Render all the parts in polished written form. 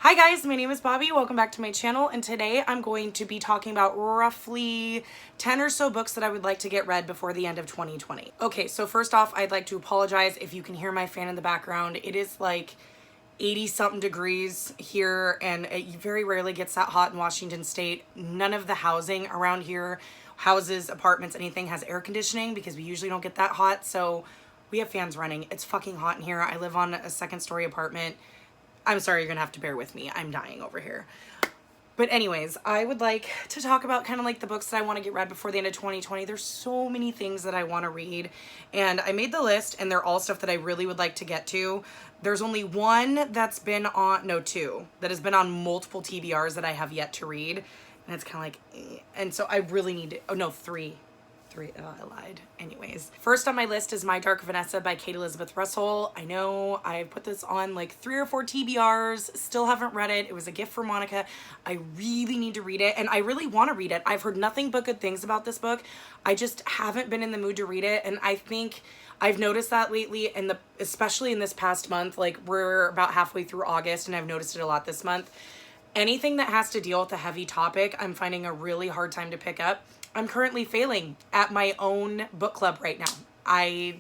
Hi guys, my name is Bobby. Welcome back to my channel, and today I'm going to be talking about roughly 10 or so books that I would like to get read before the end of 2020. Okay, so first off, I'd like to apologize if you can hear my fan in the background. It is like 80 something degrees here, and it very rarely gets that hot in Washington State. None of the housing around here, houses, apartments, anything, has air conditioning because we usually don't get that hot, so we have fans running. It's fucking hot in here. I live on a second-story apartment. I'm sorry, you're gonna have to bear with me. I'm dying over here. But anyways, I would like to talk about kind of like the books that I want to get read before the end of 2020. There's so many things that I want to read, and I made the list, and they're all stuff that I really would like to get to. There's only one that's been on, no, two, that has been on multiple TBRs that I have yet to read, and it's kind of like, and so I really need to, oh no, three. I lied. Anyways, first on my list is My Dark Vanessa by Kate Elizabeth Russell. I know I put this on like 3 or 4 TBRs, still haven't read it. It was a gift for Monica. I really need to read it, and I really want to read it. I've heard nothing but good things about this book. I just haven't been in the mood to read it, and I think I've noticed that lately, and especially in this past month. Like, we're about halfway through August, and I've noticed it a lot this month. Anything that has to deal with a heavy topic, I'm finding a really hard time to pick up. I'm currently failing at my own book club right now. I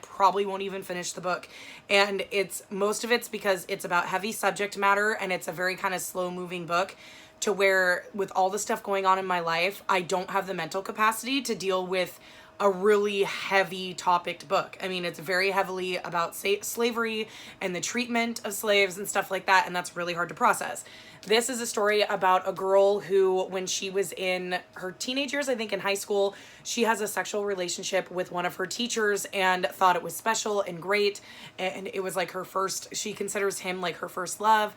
probably won't even finish the book. And most of it's because it's about heavy subject matter, and it's a very kind of slow moving book, to where with all the stuff going on in my life, I don't have the mental capacity to deal with a really heavy topicked book. I mean, it's very heavily about slavery and the treatment of slaves and stuff like that, and that's really hard to process. This is a story about a girl who, when she was in her teenage years, I think in high school, she has a sexual relationship with one of her teachers and thought it was special and great, and it was like her first, she considers him like her first love.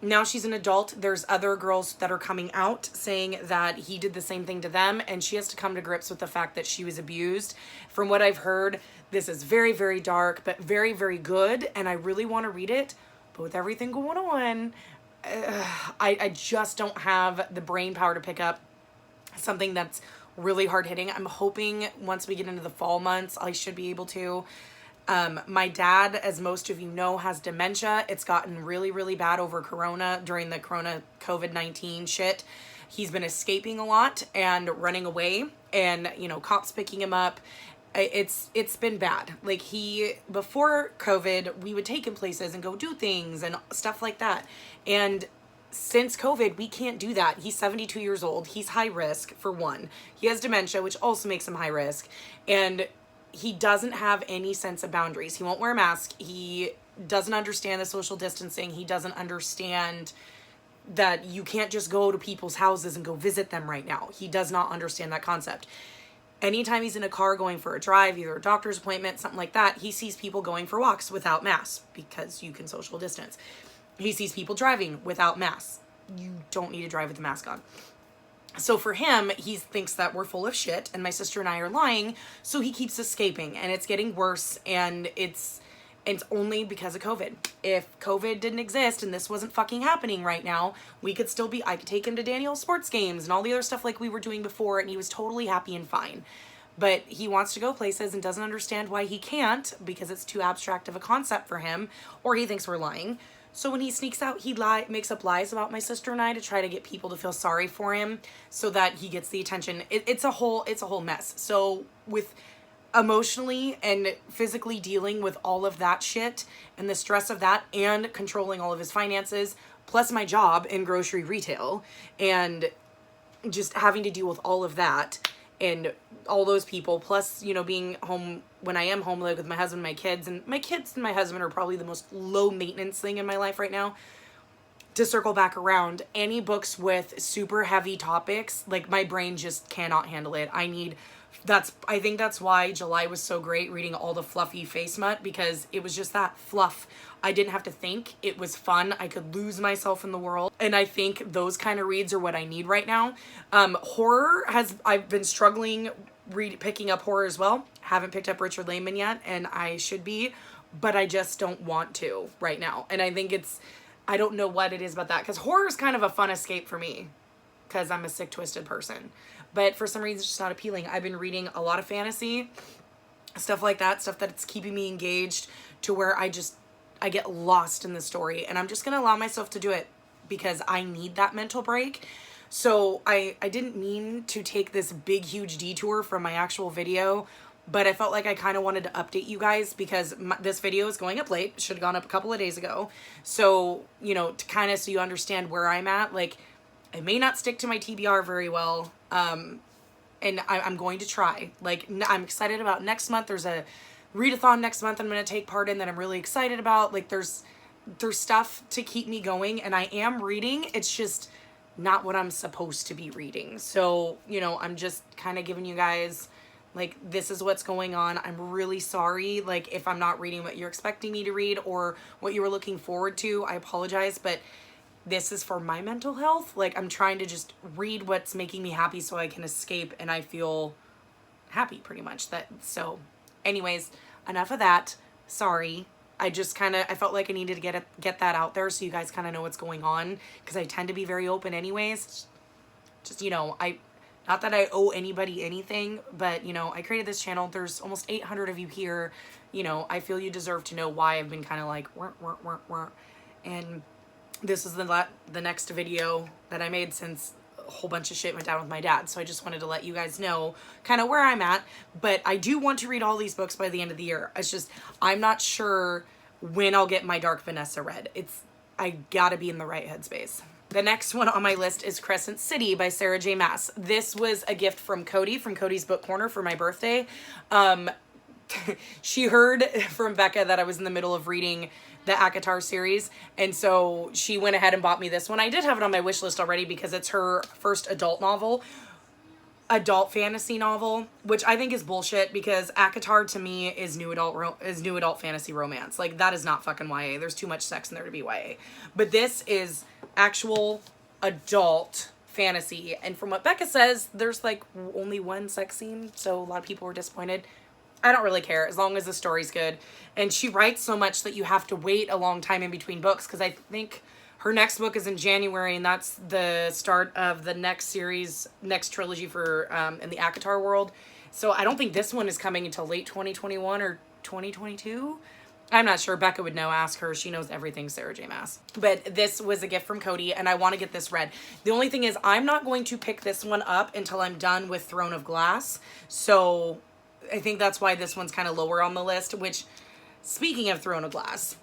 Now she's an adult. There's other girls that are coming out saying that he did the same thing to them, and she has to come to grips with the fact that she was abused. From what I've heard, this is very, very dark, but very, very good, and I really want to read it. But with everything going on, I just don't have the brain power to pick up something that's really hard hitting. I'm hoping once we get into the fall months, I should be able to. My dad, as most of you know, has dementia. It's gotten really, really bad over Corona, during the COVID-19 shit. He's been escaping a lot and running away, and, you know, cops picking him up. It's been bad. Like, before COVID, we would take him places and go do things and stuff like that. And since COVID, we can't do that. He's 72 years old. He's high risk, for one. He has dementia, which also makes him high risk. And he doesn't have any sense of boundaries. He won't wear a mask. He doesn't understand the social distancing. He doesn't understand that you can't just go to people's houses and go visit them right now. He does not understand that concept. Anytime he's in a car going for a drive, either a doctor's appointment, something like that, he sees people going for walks without masks because you can social distance. He sees people driving without masks. You don't need to drive with a mask on. So for him, he thinks that we're full of shit and my sister and I are lying, so he keeps escaping, and it's getting worse, and it's only because of COVID. If COVID didn't exist and this wasn't fucking happening right now, I could take him to Daniel's sports games and all the other stuff like we were doing before, and he was totally happy and fine. But he wants to go places and doesn't understand why he can't, because it's too abstract of a concept for him, or he thinks we're lying. So when he sneaks out, he makes up lies about my sister and I to try to get people to feel sorry for him so that he gets the attention. It's a whole mess. So with emotionally and physically dealing with all of that shit and the stress of that, and controlling all of his finances, plus my job in grocery retail, and just having to deal with all of that and all those people, plus, you know, being home when I am home, like with my husband, my kids and my husband are probably the most low maintenance thing in my life right now. To circle back around, any books with super heavy topics, like, my brain just cannot handle it. I think that's why July was so great, reading all the fluffy face smut, because it was just that fluff. I didn't have to think. It was fun. I could lose myself in the world. And I think those kind of reads are what I need right now. Horror I've been struggling picking up horror as well. Haven't picked up Richard Lehman yet, and I should be, but I just don't want to right now. And I think I don't know what it is about that, because horror is kind of a fun escape for me, because I'm a sick, twisted person. But for some reason, it's just not appealing. I've been reading a lot of fantasy, stuff like that, stuff that's keeping me engaged, to where I get lost in the story, and I'm just going to allow myself to do it. because I need that mental break. So I didn't mean to take this big, huge detour from my actual video, but I felt like I kind of wanted to update you guys because this video is going up late. It should have gone up a couple of days ago. So, you know, to kind of, so you understand where I'm at, like, I may not stick to my TBR very well. And I'm going to try. Like, I'm excited about next month. There's a readathon next month I'm going to take part in that I'm really excited about. Like, there's stuff to keep me going, and I am reading. It's just not what I'm supposed to be reading. So, you know, I'm just kind of giving you guys, like, this is what's going on. I'm really sorry, like, if I'm not reading what you're expecting me to read or what you were looking forward to. I apologize, but this is for my mental health. Like, I'm trying to just read what's making me happy so I can escape and I feel happy, pretty much. So anyways, enough of that. Sorry. I just I felt like I needed to get that out there so you guys kind of know what's going on, because I tend to be very open anyways. Just, you know, not that I owe anybody anything, but, you know, I created this channel. There's almost 800 of you here. You know, I feel you deserve to know why I've been kind of like, and this is the next video that I made since a whole bunch of shit went down with my dad. So I just wanted to let you guys know kind of where I'm at. But I do want to read all these books by the end of the year. It's just, I'm not sure when I'll get my Dark Vanessa read. I gotta be in the right headspace. The next one on my list is Crescent City by Sarah J. Maas. This was a gift from Cody, from Cody's Book Corner, for my birthday. She heard from Becca that I was in the middle of reading the ACOTAR series, and so she went ahead and bought me this one. I did have it on my wish list already because it's her first adult fantasy novel, which I think is bullshit, because ACOTAR to me is new adult fantasy romance. Like, that is not fucking YA. There's too much sex in there to be YA. But this is actual adult fantasy, and from what Becca says, there's like only one sex scene, so a lot of people were disappointed. I don't really care as long as the story's good. And she writes so much that you have to wait a long time in between books, because I think her next book is in January, and that's the start of the next trilogy for in the ACOTAR world. So I don't think this one is coming until late 2021 or 2022. I'm not sure. Becca would know. Ask her. She knows everything Sarah J. Maas. But this was a gift from Cody, and I want to get this read. The only thing is, I'm not going to pick this one up until I'm done with Throne of Glass. So I think that's why this one's kind of lower on the list, which, speaking of Throne of Glass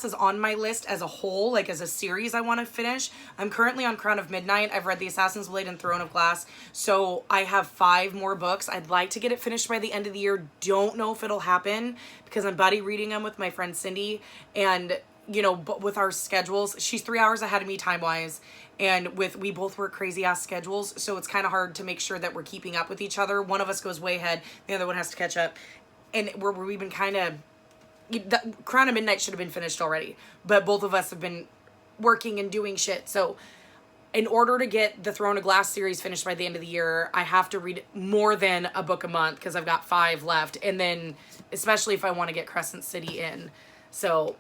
is on my list as a whole, like as a series I want to finish. I'm currently on Crown of Midnight. I've read The Assassin's Blade and Throne of Glass, so I have 5 more books. I'd like to get it finished by the end of the year. Don't know if it'll happen because I'm buddy reading them with my friend Cindy, and, you know, but with our schedules, she's 3 hours ahead of me time-wise, and we both work crazy-ass schedules, so it's kind of hard to make sure that we're keeping up with each other. One of us goes way ahead, the other one has to catch up, and we've been kind of... Crown of Midnight should have been finished already, but both of us have been working and doing shit. So in order to get the Throne of Glass series finished by the end of the year, I have to read more than a book a month because I've got 5 left, and then especially if I want to get Crescent City in. So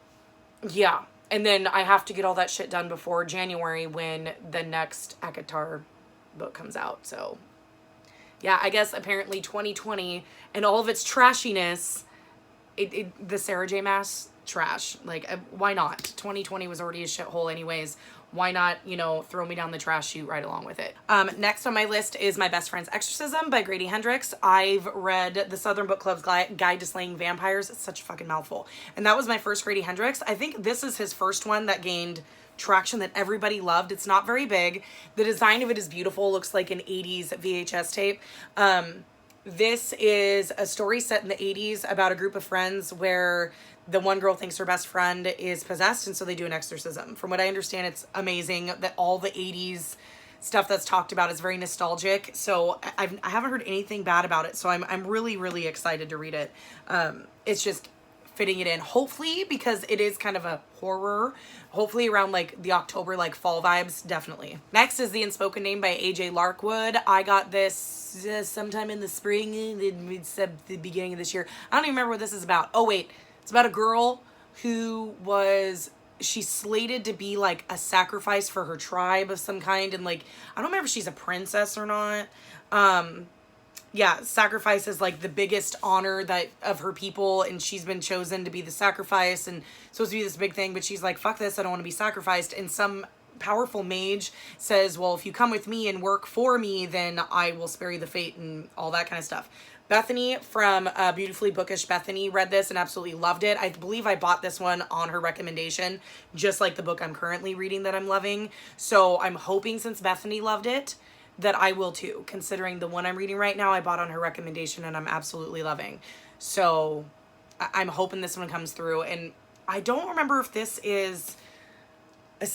yeah, and then I have to get all that shit done before January when the next ACOTAR book comes out. So yeah, I guess apparently 2020 and all of its trashiness, the Sarah J. Maas trash. Like, why not? 2020 was already a shithole anyways. Why not, you know, throw me down the trash chute right along with it? Next on my list is My Best Friend's Exorcism by Grady Hendrix. I've read the Southern Book Club's Guide to Slaying Vampires. It's such a fucking mouthful. And that was my first Grady Hendrix. I think this is his first one that gained traction that everybody loved. It's not very big. The design of it is beautiful. Looks like an 80s VHS tape. This is a story set in the 80s about a group of friends where the one girl thinks her best friend is possessed, and so they do an exorcism. From what I understand, it's amazing that all the 80s stuff that's talked about is very nostalgic. So I haven't heard anything bad about it. So I'm really, really excited to read it. It's just fitting it in, hopefully, because it is kind of a horror, hopefully around like the October, like fall vibes, definitely. Next is The Unspoken Name by AJ Larkwood. I got this sometime in the spring, the beginning of this year. I don't even remember what this is about. Oh wait, it's about a girl who she's slated to be like a sacrifice for her tribe of some kind, and like, I don't remember if she's a princess or not. yeah, sacrifice is like the biggest honor that of her people, and she's been chosen to be the sacrifice and supposed to be this big thing, but she's like, fuck this, I don't want to be sacrificed. And some powerful mage says, well, if you come with me and work for me, then I will spare you the fate and all that kind of stuff. Bethany from Beautifully Bookish Bethany read this and absolutely loved it. I believe I bought this one on her recommendation, just like the book I'm currently reading that I'm loving. So I'm hoping, since Bethany loved it, that I will too, considering the one I'm reading right now I bought on her recommendation and I'm absolutely loving. So I'm hoping this one comes through. And I don't remember if this is a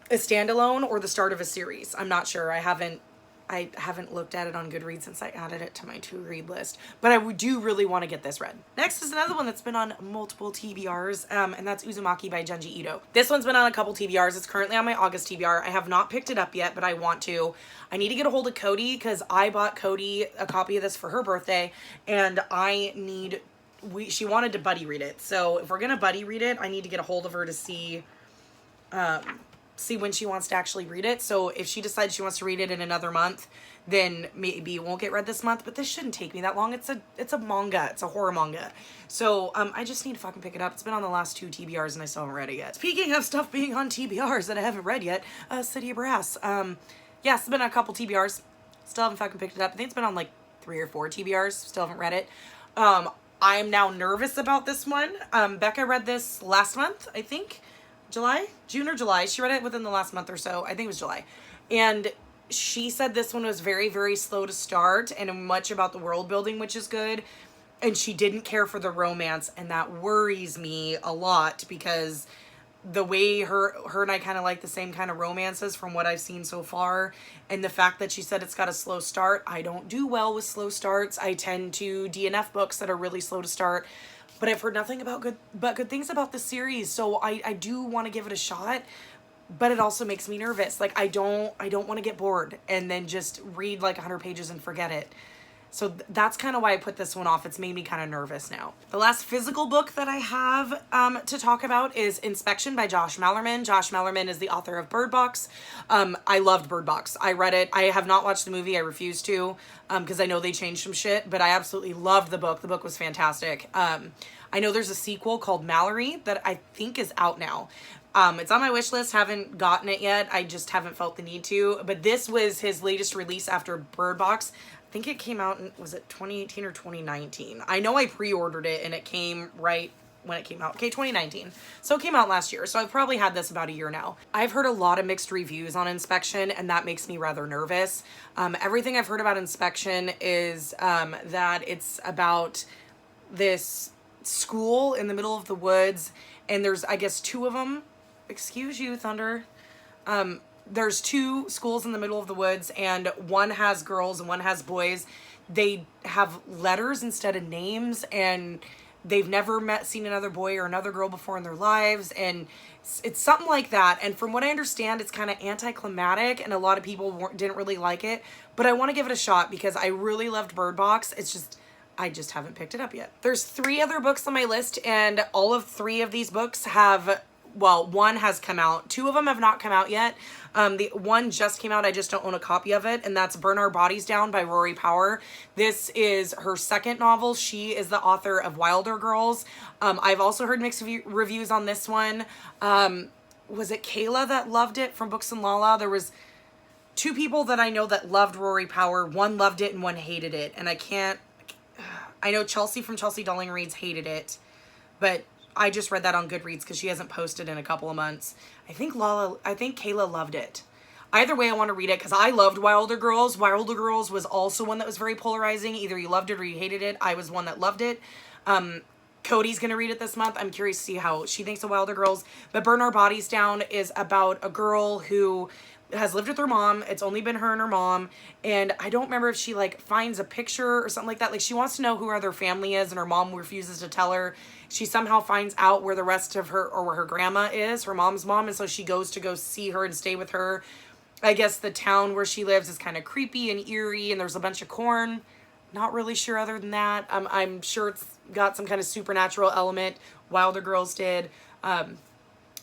standalone or the start of a series. I'm not sure. I haven't looked at it on Goodreads since I added it to my to-read list, but I do really want to get this read. Next is another one that's been on multiple TBRs, and that's Uzumaki by Junji Ito. This one's been on a couple TBRs. It's currently on my August TBR. I have not picked it up yet, but I want to. I need to get a hold of Cody because I bought Cody a copy of this for her birthday, and she wanted to buddy read it. So if we're gonna buddy read it, I need to get a hold of her to see when she wants to actually read it. So if she decides she wants to read it in another month, then maybe it won't get read this month, but this shouldn't take me that long. It's a manga. It's a horror manga. So I just need to fucking pick it up. It's been on the last 2 TBRs and I still haven't read it yet. Speaking of stuff being on TBRs that I haven't read yet, City of Brass. Yeah, it's been on a couple TBRs. Still haven't fucking picked it up. I think it's been on like 3 or 4 TBRs. Still haven't read it. I'm now nervous about this one. Becca read this last month, I think. June or July. She read it within the last month or so. I think it was July. And she said this one was very, very slow to start and much about the world building, which is good. And she didn't care for the romance. And that worries me a lot because the way her and I kind of like the same kind of romances from what I've seen so far. And the fact that she said it's got a slow start. I don't do well with slow starts. I tend to DNF books that are really slow to start. But I've heard nothing but good things about the series, so I do want to give it a shot. But it also makes me nervous. Like I don't want to get bored and then just read like 100 pages and forget it. So that's kind of why I put this one off. It's made me kind of nervous now. The last physical book that I have to talk about is Inspection by Josh Malerman. Josh Malerman is the author of Bird Box. I loved Bird Box. I read it. I have not watched the movie. I refuse to because I know they changed some shit, but I absolutely loved the book. The book was fantastic. I know there's a sequel called Mallory that I think is out now. It's on my wish list. Haven't gotten it yet. I just haven't felt the need to. But this was his latest release after Bird Box. I think it came out in, was it 2018 or 2019? I know I pre-ordered it and it came right when it came out. Okay, 2019. So it came out last year. So I've probably had this about a year now. I've heard a lot of mixed reviews on Inspection and that makes me rather nervous. Everything I've heard about Inspection is that it's about this school in the middle of the woods and there's, I guess, 2 of them. Excuse you, Thunder. There's 2 schools in the middle of the woods and one has girls and one has boys. They have letters instead of names and they've never seen another boy or another girl before in their lives. And it's something like that. And from what I understand, it's kind of anticlimactic and a lot of people didn't really like it. But I want to give it a shot because I really loved Bird Box. It's just, I just haven't picked it up yet. There's 3 other books on my list and all of 3 of these books have, well, one has come out. 2 of them have not come out yet. The one just came out. I just don't own a copy of it. And that's Burn Our Bodies Down by Rory Power. This is her second novel. She is the author of Wilder Girls. I've also heard mixed reviews on this one. Was it Kayla that loved it from Books and Lala? There was 2 people that I know that loved Rory Power. One loved it and one hated it. And I know Chelsea from Chelsea Darling Reads hated it. But I just read that on Goodreads because she hasn't posted in a couple of months. I think Kayla loved it. Either way, I want to read it because I loved Wilder Girls. Wilder Girls was also one that was very polarizing. Either you loved it or you hated it. I was one that loved it. Cody's going to read it this month. I'm curious to see how she thinks of Wilder Girls. But Burn Our Bodies Down is about a girl who has lived with her mom. It's only been her and her mom. And I don't remember if she like finds a picture or something like that. Like she wants to know who her other family is and her mom refuses to tell her. She somehow finds out where the rest of her, or where her grandma is, her mom's mom. And so she goes to go see her and stay with her. I guess the town where she lives is kind of creepy and eerie and there's a bunch of corn. Not really sure other than that. I'm sure it's got some kind of supernatural element. Wilder Girls did.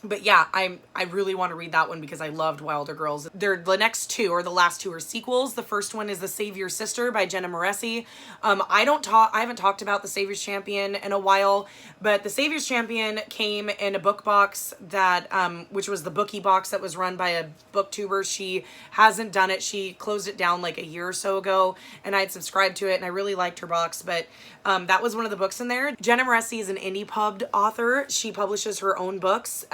But yeah, I really want to read that one because I loved Wilder Girls. They're the next two, or the last two, are sequels. The first one is The Savior's Sister by Jenna Moreci. I haven't talked about The Savior's Champion in a while, but The Savior's Champion came in a book box that which was the Bookie box that was run by a booktuber. She hasn't done it. She closed it down like a year or so ago, and I had subscribed to it and I really liked her box, but that was one of the books in there. Jenna Moreci is an indie pubbed author. She publishes her own books.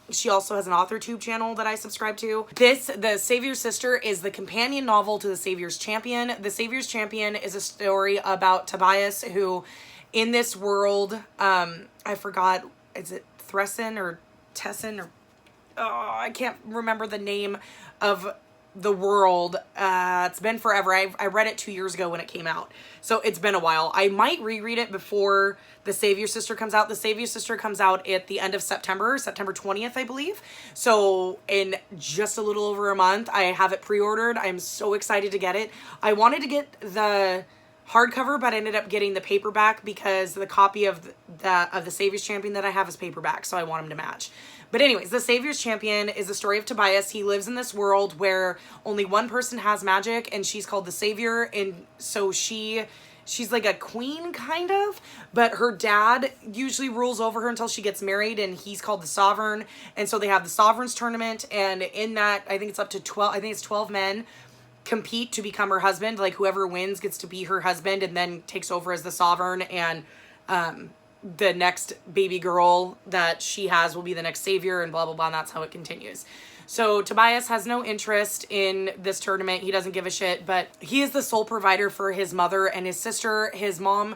She also has an AuthorTube channel that I subscribe to. The Savior's Sister is the companion novel to The Savior's Champion. The Savior's Champion is a story about Tobias, who in this world, I forgot, is it Thressen or Tessin, or I can't remember the name of the world. It's been forever. I read it 2 years ago when it came out, so it's been a while. I might reread it before The Savior's Sister comes out. The Savior's Sister comes out at the end of September 20th, I believe. So in just a little over a month, I have it pre-ordered. I'm so excited to get it. I wanted to get the hardcover, but I ended up getting the paperback because the copy of the Savior's Champion that I have is paperback, so I want them to match. But anyways, The Savior's Champion is the story of Tobias. He lives in this world where only one person has magic, and she's called the Savior, and so she's like a queen, kind of, but her dad usually rules over her until she gets married, and he's called the Sovereign, and so they have the Sovereign's Tournament, and in that, I think it's up to 12, I think it's 12 men compete to become her husband. Like, whoever wins gets to be her husband and then takes over as the Sovereign, and the next baby girl that she has will be the next savior, and blah blah blah, and that's how it continues. So Tobias has no interest in this tournament. He doesn't give a shit, but he is the sole provider for his mother and his sister. His mom,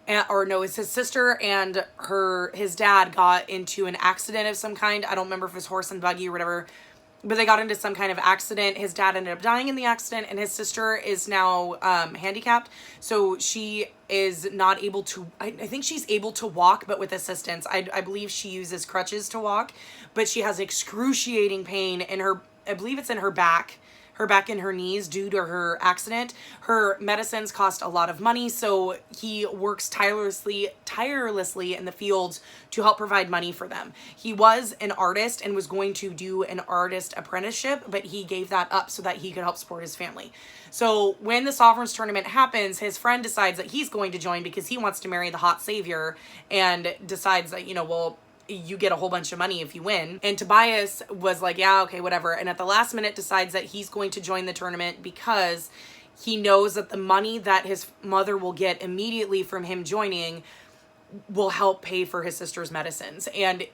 it's his sister and his dad got into an accident of some kind. I don't remember if it was horse and buggy or whatever, but they got into some kind of accident. His dad ended up dying in the accident, and his sister is now handicapped. So she is not able to, I think she's able to walk, but with assistance. I believe she uses crutches to walk, but she has excruciating pain in her, I believe it's in her back and her knees due to her accident. Her medicines cost a lot of money, so he works tirelessly in the fields to help provide money for them. He was an artist and was going to do an artist apprenticeship, but he gave that up so that he could help support his family. So when the Sovereign's Tournament happens, his friend decides that he's going to join because he wants to marry the hot savior, and decides that, well, you get a whole bunch of money if you win. And Tobias was like, yeah, okay, whatever. And at the last minute decides that he's going to join the tournament because he knows that the money that his mother will get immediately from him joining will help pay for his sister's medicines. And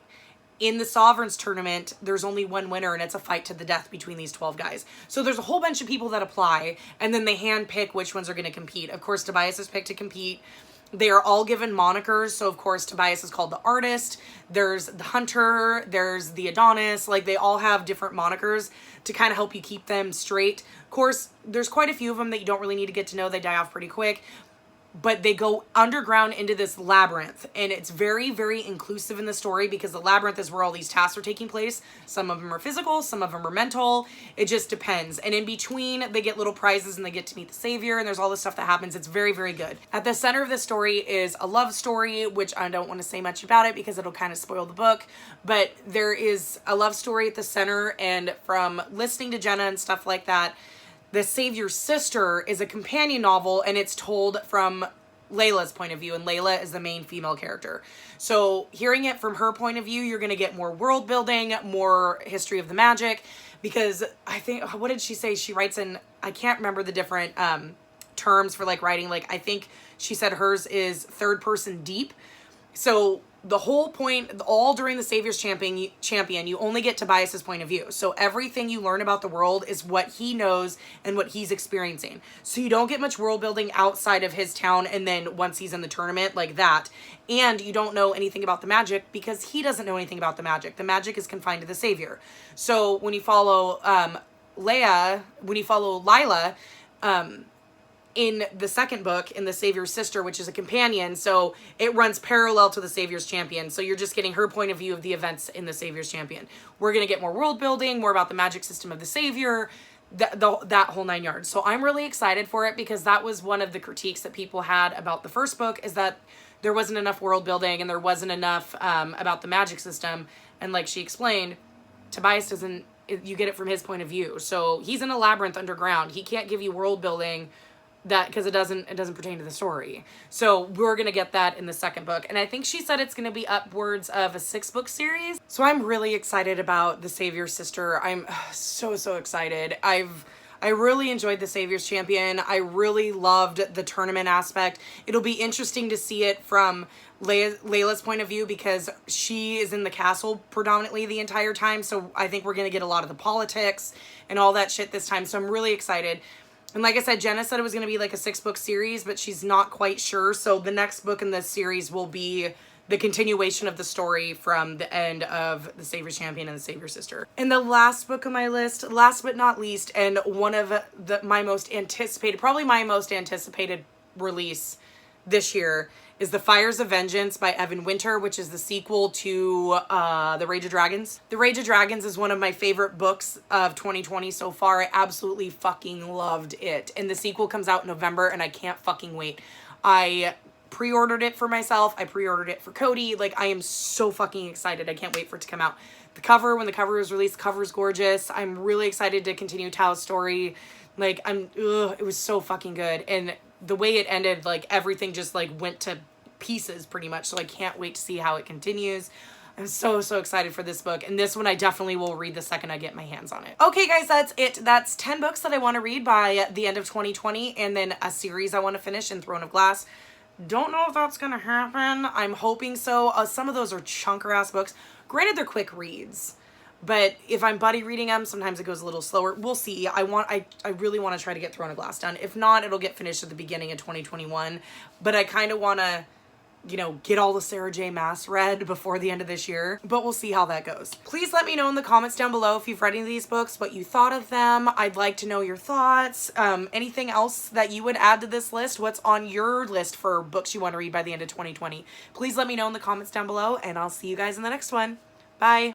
in the Sovereign's Tournament, there's only one winner, and it's a fight to the death between these 12 guys. So there's a whole bunch of people that apply, and then they hand pick which ones are going to compete. Of course, Tobias is picked to compete. They are all given monikers. So of course, Tobias is called the Artist. There's the Hunter. There's the Adonis. Like, they all have different monikers to kind of help you keep them straight. Of course, there's quite a few of them that you don't really need to get to know. They die off pretty quick. But they go underground into this labyrinth, and it's very, very inclusive in the story because the labyrinth is where all these tasks are taking place. Some of them are physical, some of them are mental. It just depends. And in between, they get little prizes and they get to meet the savior, and there's all this stuff that happens. It's very, very good. At the center of the story is a love story, which I don't want to say much about it because it'll kind of spoil the book. But there is a love story at the center, and from listening to Jenna and stuff like that, The Savior's Sister is a companion novel, and it's told from Layla's point of view, and Layla is the main female character. So hearing it from her point of view, you're going to get more world building, more history of the magic, because I think, what did she say? She writes in, I can't remember the different terms for like writing. Like, I think she said hers is third person deep. So the whole point, all during the Savior's Champion, you only get Tobias's point of view. So everything you learn about the world is what he knows and what he's experiencing. So you don't get much world building outside of his town, and then once he's in the tournament, like that. And you don't know anything about the magic because he doesn't know anything about the magic. The magic is confined to the Savior. So when you follow Lila, in the second book, in The Savior's Sister, which is a companion, so it runs parallel to The Savior's Champion. So you're just getting her point of view of the events in The Savior's Champion. We're going to get more world building, more about the magic system of the Savior. that whole 9 yards. So I'm really excited for it because that was one of the critiques that people had about the first book, is that there wasn't enough world building and there wasn't enough about the magic system. And like she explained, Tobias doesn't, you get it from his point of view. So he's in a labyrinth underground. He can't give you world building that because it doesn't pertain to the story. So we're gonna get that in the second book, and I think she said it's gonna be upwards of a 6-book series. So I'm really excited about The Savior's Sister. I'm so excited. I really enjoyed The Savior's Champion. I really loved the tournament aspect. It'll be interesting to see it from Layla's point of view because she is in the castle predominantly the entire time. So I think we're gonna get a lot of the politics and all that shit this time. So I'm really excited. And like I said, Jenna said it was going to be like a 6-book series, but she's not quite sure. So the next book in this series will be the continuation of the story from the end of The Savior's Champion and The Savior's Sister. And the last book on my list, last but not least, and one of my most anticipated, probably my most anticipated release this year, is The Fires of Vengeance by Evan Winter, which is the sequel to The Rage of Dragons. The Rage of Dragons is one of my favorite books of 2020 so far. I absolutely fucking loved it. And the sequel comes out in November, and I can't fucking wait. I pre-ordered it for myself. I pre-ordered it for Cody. Like, I am so fucking excited. I can't wait for it to come out. The cover, when the cover was released, the cover is gorgeous. I'm really excited to continue Tao's story. Like, it was so fucking good. And the way it ended, like, everything just, like, went to pieces pretty much. So I can't wait to see how it continues. I'm so excited for this book. And this one I definitely will read the second I get my hands on it. Okay, guys, that's it. That's 10 books that I want to read by the end of 2020. And then a series I want to finish in Throne of Glass. Don't know if that's going to happen. I'm hoping so. Some of those are chunker-ass books. Granted, they're quick reads. But if I'm buddy reading them, sometimes it goes a little slower. We'll see. I really want to try to get Throne of Glass done. If not, it'll get finished at the beginning of 2021. But I kind of want to, you know, get all the Sarah J. Maas read before the end of this year. But we'll see how that goes. Please let me know in the comments down below if you've read any of these books, what you thought of them. I'd like to know your thoughts. Anything else that you would add to this list? What's on your list for books you want to read by the end of 2020? Please let me know in the comments down below, and I'll see you guys in the next one. Bye.